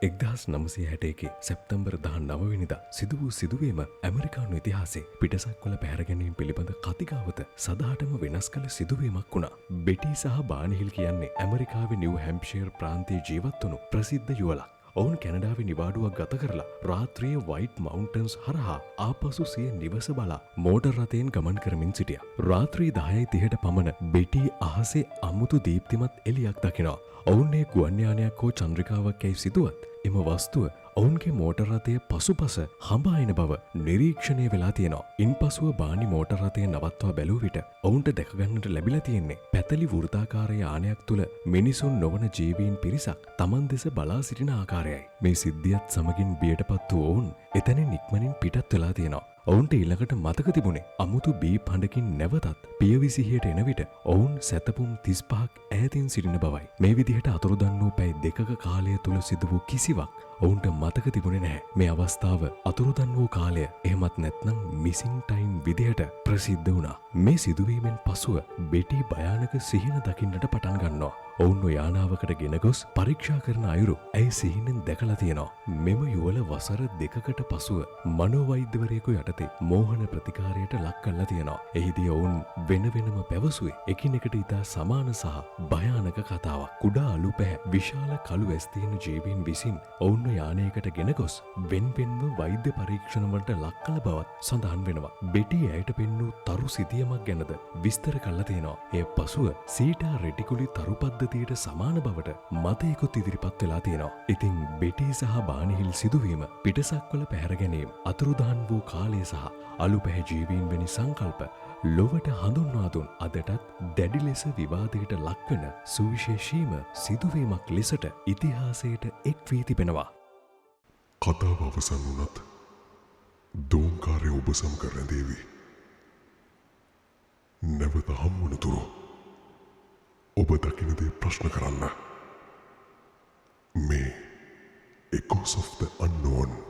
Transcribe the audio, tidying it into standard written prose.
1961 සැප්තැම්බර් 19 වෙනිදා සිදු වූ සිදුවීම ඇමරිකානු ඉතිහාසයේ පිටසක්වල පැහැර ගැනීම පිළිබඳ කතිකාවත සදාටම වෙනස් කළ සිදුවීමක් වුණා. බෙටි සහ බානිහිල් කියන්නේ ඇමරිකාවේ නිව් හැම්ප්ෂයර් ප්‍රාන්තයේ ජීවත් වුණු ප්‍රසිද්ධ යුවලක්. ඔවුන් කැනඩාවේ නිවාඩුවක් ගත කරලා රාත්‍රියේ වයිට් මවුන්ටන්ස් හරහා ආපසු සිය නිවස බලා මෝටර් රථයෙන් ගමන් කරමින් සිටියා. රාත්‍රී 10:30ට පමණ බෙටි අහසේ අමුතු දීප්තිමත් එළියක් දකිනවා. ඔවුන් ඒ ගුවන් යානයක් හෝ චන්ද්‍රිකාවක් යයි සිදුවත් එම වස්තුව ඔවුන්ගේ මෝටර් රථයේ පසුපස හඹා එන බව නිරීක්ෂණය වෙලා තියෙනවා. ඉන්පසුව බානි මෝටර් රථය නවත්වා බැලුව විට ඔවුන්ට දැක ගන්නට ලැබිලා තියෙන්නේ පැතලි වෘත්තාකාර යානයක් තුල මිනිසුන් නොවන ජීවීන් පිරිසක් Taman දෙස බලා සිටින ආකාරයයි. මේ සිද්ධියත් සමගින් බියටපත් වූ ඔවුන් එතනින් ඉක්මනින් පිටත් වෙලා තියෙනවා. ඔවුන්ට ඊළඟට මතක තිබුණේ අමුතු බීප් හඬකින් නැවතත් පියවිසිහියට එන විට ඔවුන් සැතපුම් 35ක් ඈතින් සිටින බවයි. මේ විදිහට අතුරුදන් වූ පැය දෙකක කාලය තුල සිදු වූ කිසිවක් ඔවුන්ට මතක තිබුණේ නැහැ. මේ අවස්ථාව අතුරුදන් වූ කාලය එහෙමත් නැත්නම් මිසිං ටයිම් විදිහට ප්‍රසිද්ධ වුණා. මේ සිදුවීමෙන් පසුව බෙටි භයානක සිහින දකින්නට පටන් ගන්නවා. ඔවුන්ව යානාවකට ගෙන ගොස් පරීක්ෂා කරන අයුරු ඇයි සිහිනෙන් දැකලා තියෙනවා. මෙම යුවල වසර 2කට පසුව මනෝවෛද්‍යවරයෙකු යටතේ මෝහන ප්‍රතිකාරයට ලක් කරලා තියෙනවා. එහිදී ඔවුන් වෙන වෙනම පැවසුවේ එකිනෙකට ඉතා සමාන සහ භයානක කතාවක්. කුඩා අලු පැහැ විශාල කළු ඇස් තියෙන ජීවීන් විසින් ඔවුන්ව යානයකට ගෙන ගොස් වෙන්වෙන්ව වෛද්‍ය පරීක්ෂණ වලට ලක් කළ බවත් සඳහන් වෙනවා. බෙටි ඇයට පෙන්නූ තරු සිතියමක් ගැනද විස්තර කරලා තියෙනවා. එය පසුව සීටා රෙටිකුලි තරු පද්ධතියට සමාන බවට මතයකුත් ඉදිරිපත් වෙලා තියෙනවා. ඉතින් බෙටි සහ බානිහිල් සිදුවීම පිටසක්වල පැහැර ගැනීම අතුරුදහන් වූ කාලය සහ අලු පැහැ ජීවීන් වැනි සංකල්ප ලොවට හඳුන්වා දුන් අදටත් දැඩි ලෙස විවාදයට ලක්වන සුවිශේෂීම සිදුවීමක් ලෙසට ඉතිහාසයට එක් වී තිබෙනවා. කතාව අවසන් වුණත් දෝංකාරය ඔබ සමග රැඳේවි. නැවත හම්වනතුරු ඔබ දකින දේ ප්‍රශ්න කරන්න. මේ Echoes of the Unknown